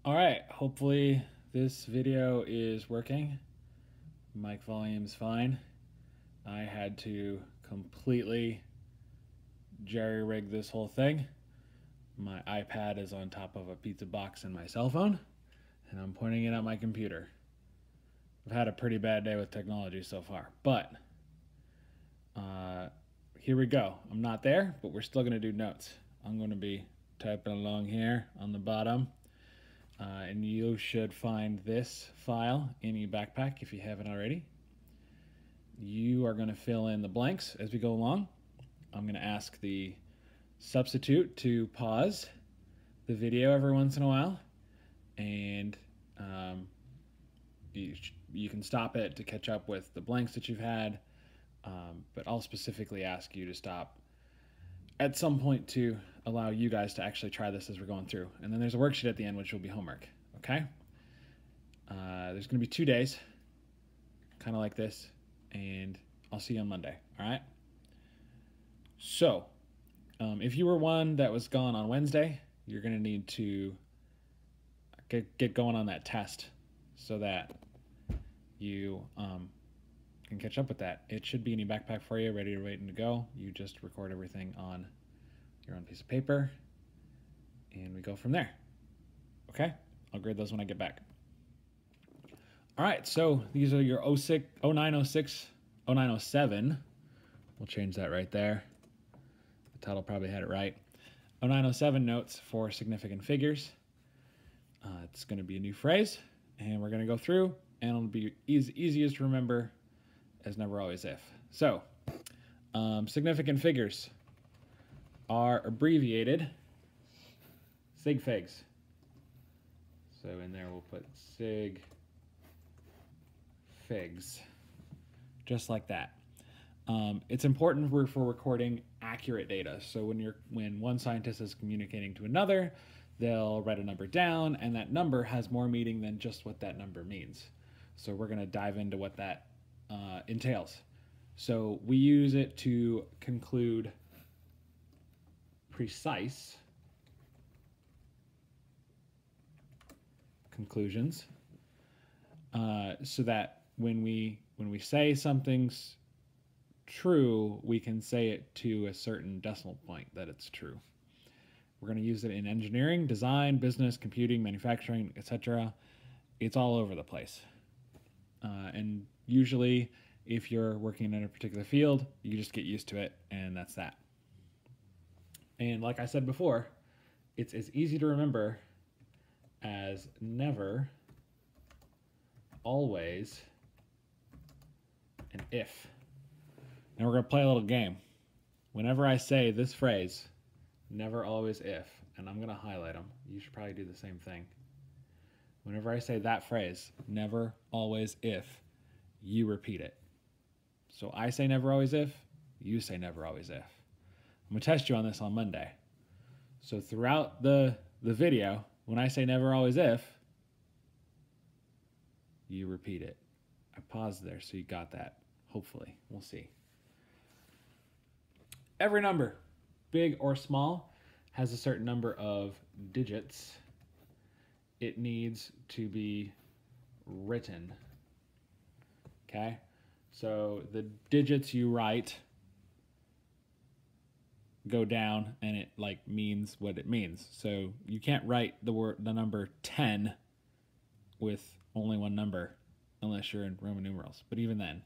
All right, hopefully this video is working. Mic volume's fine. I had to completely jerry-rig this whole thing. My iPad is on top of a pizza box and my cell phone, and I'm pointing it at my computer. I've had a pretty bad day with technology so far, but here we go. I'm not there, but we're still going to do notes. I'm going to be typing along here on the bottom. And you should find this file in your backpack if you haven't already. You are going to fill in the blanks as we go along. I'm going to ask the substitute to pause the video every once in a while, and you can stop it to catch up with the blanks that you've had, but I'll specifically ask you to stop at some point to allow you guys to actually try this as we're going through. And then there's a worksheet at the end, which will be homework, okay? There's gonna be 2 days, kind of like this, and I'll see you on Monday, all right? So, if you were one that was gone on Wednesday, you're gonna need to get going on that test so that you can catch up with that. It should be in your backpack for you, ready to wait and to go. You just record everything on your own piece of paper, and we go from there. Okay? I'll grade those when I get back. All right, so these are your 06, 0906, 0907. We'll change that right there. The title probably had it right. 0907 notes for significant figures. It's going to be a new phrase, and we're going to go through, and it'll be easiest to remember as never, always, if. So, significant figures are abbreviated sig figs. So in there we'll put sig figs, just like that. It's important for recording accurate data. So when one scientist is communicating to another, they'll write a number down, and that number has more meaning than just what that number means. So we're going to dive into what that entails. So we use it to conclude precise conclusions, so that when we say something's true, we can say it to a certain decimal point that it's true. We're going to use it in engineering, design, business, computing, manufacturing, etc. It's all over the place. And usually, if you're working in a particular field, you just get used to it, and that's that. And like I said before, it's as easy to remember as never, always, and if. Now we're going to play a little game. Whenever I say this phrase, never, always, if, and I'm going to highlight them, you should probably do the same thing. Whenever I say that phrase, never, always, if, you repeat it. So I say never, always, if, you say never, always, if. I'm going to test you on this on Monday. So throughout the video, when I say never, always, if, you repeat it. I paused there so you got that. Hopefully. We'll see. Every number, big or small, has a certain number of digits it needs to be written. Okay? So the digits you write go down, and it means what it means. So you can't write the number 10 with only one number unless you're in Roman numerals. But even then,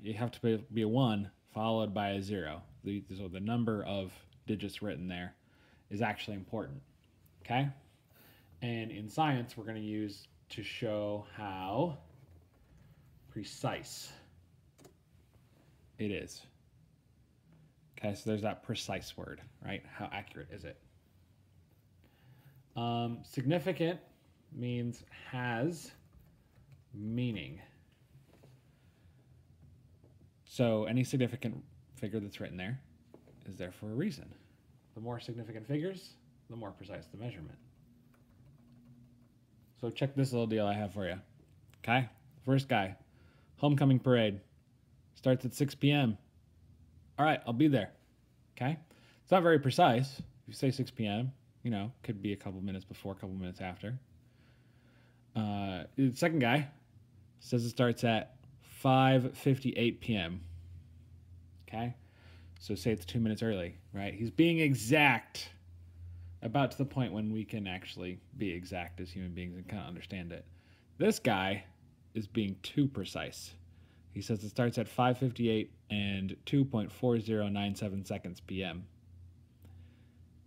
you have to be a 1 followed by a 0. So the number of digits written there is actually important. Okay? And in science, we're going to use to show how precise it is. Okay, so there's that precise word, right? How accurate is it? Significant means has meaning. So any significant figure that's written there is there for a reason. The more significant figures, the more precise the measurement. So check this little deal I have for you. Okay? First guy, homecoming parade. Starts at 6 p.m. All right, I'll be there. Okay? It's not very precise. If you say 6 p.m., could be a couple minutes before, a couple minutes after. The second guy says it starts at 5:58 p.m. Okay? So say it's 2 minutes early, right? He's being exact, about to the point when we can actually be exact as human beings and kind of understand it. This guy is being too precise. He says it starts at 5:58 and 2.4097 seconds p.m.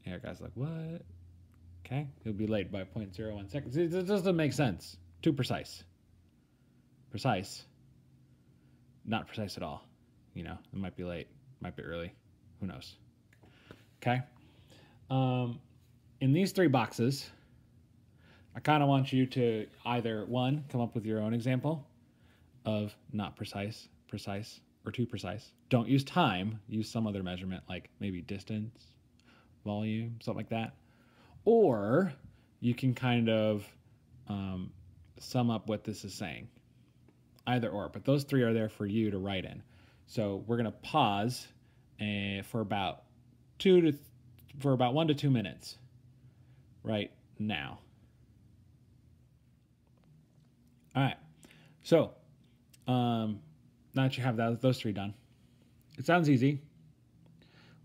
And our guy's like, what? Okay, he'll be late by 0.01 seconds. It doesn't make sense. Too precise. Precise. Not precise at all. You know, it might be late, might be early. Who knows? Okay. In these three boxes, I kind of want you to either, one, come up with your own example of not precise, precise, or too precise. Don't use time. Use some other measurement, like maybe distance, volume, something like that. Or you can kind of sum up what this is saying. Either or, but those three are there for you to write in. So we're gonna pause for about 1 to 2 minutes right now. All right. So now that you have those three done, it sounds easy.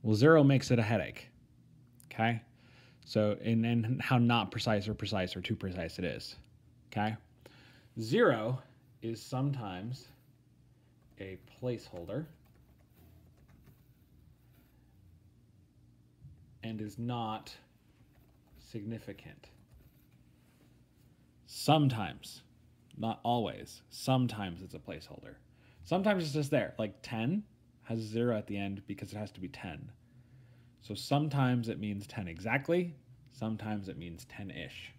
Well, 0 makes it a headache. Okay. So and how not precise or too precise it is. Okay. 0 is sometimes a placeholder and is not significant. Sometimes, not always, sometimes it's a placeholder. Sometimes it's just there, like 10 has 0 at the end because it has to be 10. So sometimes it means 10 exactly, sometimes it means 10-ish.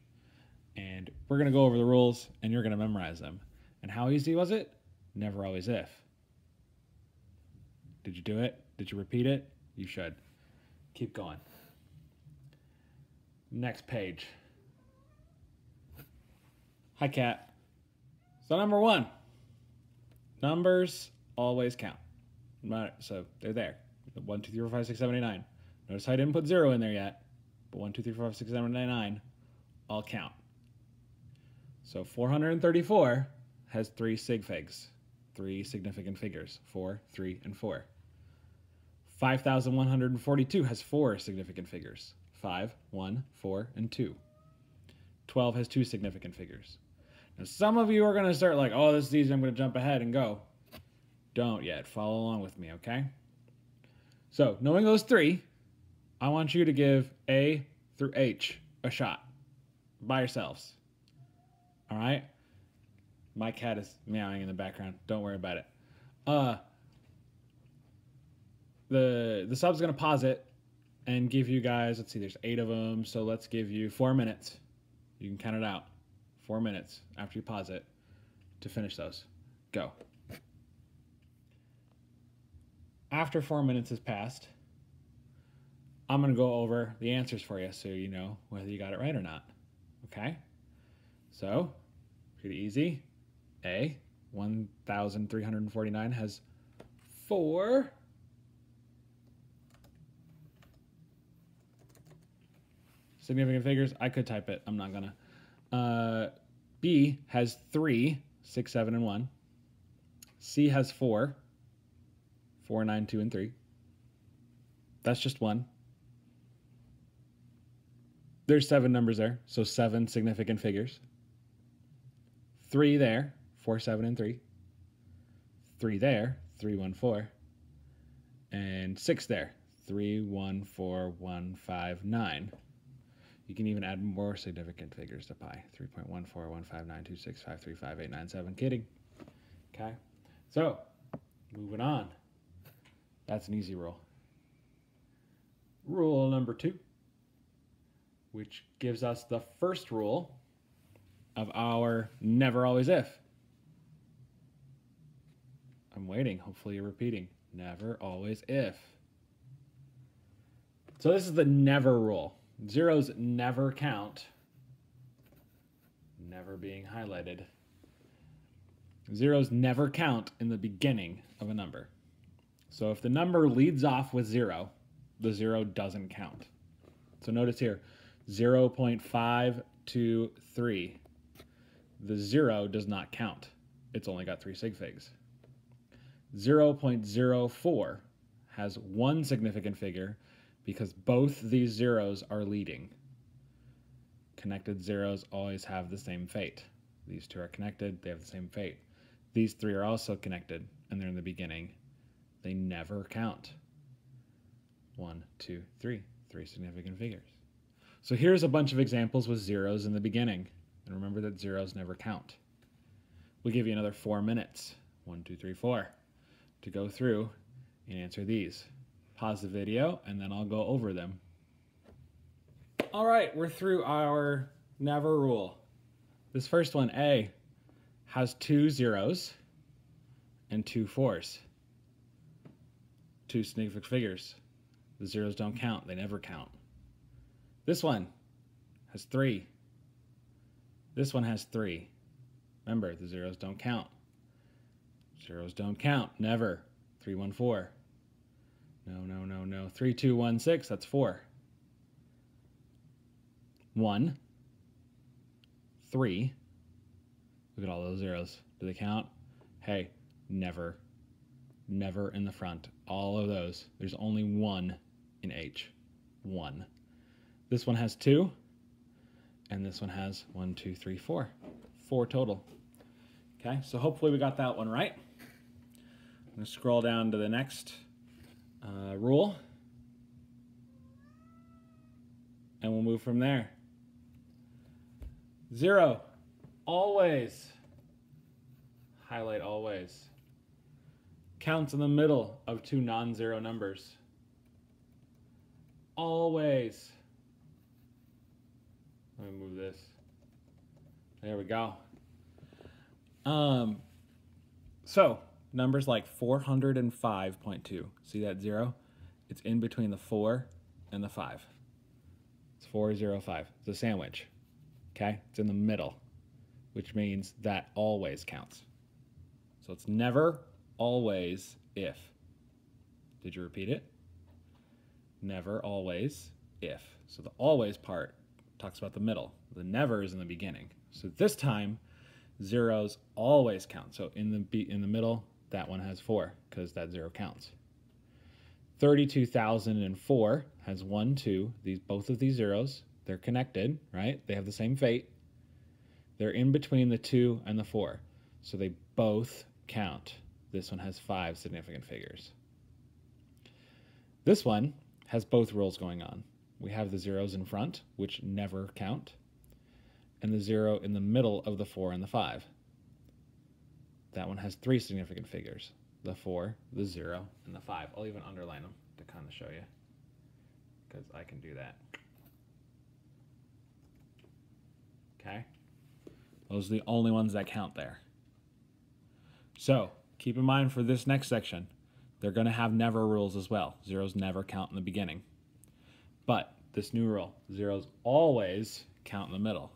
And we're going to go over the rules and you're going to memorize them. And how easy was it? Never, always, if. Did you do it? Did you repeat it? You should. Keep going. Next page. Hi, Kat. So number 1, numbers always count. So they're there. 1, 2, 3, 4, 5, 6, 7, 8, 9. Notice I didn't put 0 in there yet. But 1, 2, 3, 4, 5, 6, 7, 8, 9 all count. So 434 has 3 sig figs, 3 significant figures, 4, 3, and 4. 5,142 has 4 significant figures, 5, 1, 4, and 2. 12 has 2 significant figures. Now some of you are going to start like, oh, this is easy, I'm going to jump ahead and go. Don't yet. Follow along with me, okay? So knowing those 3, I want you to give A through H a shot by yourselves. All right? My cat is meowing in the background. Don't worry about it. The sub's going to pause it and give you guys, let's see, there's 8 of them, so let's give you 4 minutes. You can count it out. 4 minutes after you pause it to finish those. Go. After 4 minutes has passed, I'm going to go over the answers for you so you know whether you got it right or not. Okay? So, pretty easy. A, 1,349 has 4 significant figures. I could type it. I'm not going to. B has 3, 6, 7, and 1. C has 4, 4, 9, 2, and 3. That's just 1. There's 7 numbers there, so 7 significant figures. 3 there, 4, 7, and 3. 3 there, 3, 1, 4. And 6 there, 3, 1, 4, 1, 5, 9. You can even add more significant figures to pi. 3.1415926535897. Kidding. Okay. So, moving on. That's an easy rule. Rule number 2, which gives us the first rule of our never, always, if. I'm waiting. Hopefully you're repeating. Never, always, if. So this is the never rule. Zeros never count. Never being highlighted. Zeros never count in the beginning of a number. So if the number leads off with 0, the 0 doesn't count. So notice here, 0.523. the 0 does not count. It's only got 3 sig figs. 0.04 has 1 significant figure because both these zeros are leading. Connected zeros always have the same fate. These two are connected, they have the same fate. These 3 are also connected, and they're in the beginning. They never count. 1, 2, 3. 3 significant figures. So here's a bunch of examples with zeros in the beginning. And remember that zeros never count. We'll give you another 4 minutes, 1, 2, 3, 4, to go through and answer these. Pause the video, and then I'll go over them. All right, we're through our never rule. This first one, A, has 2 zeros and 2 4s. 2 significant figures. The zeros don't count. They never count. This one has 3. This one has 3. Remember, the zeros don't count. Zeros don't count. Never. 3, 1, 4. No, no, no, no. 3, 2, 1, 6. That's 4. 1. 3. Look at all those zeros. Do they count? Hey, never. Never in the front. All of those. There's only 1 in H. 1. This one has 2. And this one has 1, 2, 3, 4. 4 total. Okay, so hopefully we got that one right. I'm going to scroll down to the next rule. And we'll move from there. 0. Always. Highlight always. Counts in the middle of 2 non-zero numbers. Always. Let me move this. There we go. So numbers like 405.2. See that 0? It's in between the 4 and the 5. It's 405. It's a sandwich. Okay? It's in the middle, which means that always counts. So it's never, always, if. Did you repeat it? Never, always, if. So the always part talks about the middle. The never is in the beginning. So this time, zeros always count. So in the middle, that one has 4 because that 0 counts. 32,004 has 1, 2. Both of these zeros, they're connected, right? They have the same fate. They're in between the 2 and the 4. So they both count. This one has 5 significant figures. This one has both rules going on. We have the zeros in front, which never count, and the 0 in the middle of the 4 and the 5. That one has 3 significant figures. The 4, the 0, and the 5. I'll even underline them to kind of show you, because I can do that. Okay? Those are the only ones that count there. So, keep in mind for this next section, they're going to have never rules as well. Zeros never count in the beginning. But this new rule, zeros always count in the middle.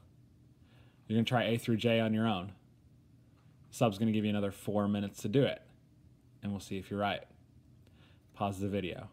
You're going to try A through J on your own. Sub's going to give you another 4 minutes to do it. And we'll see if you're right. Pause the video.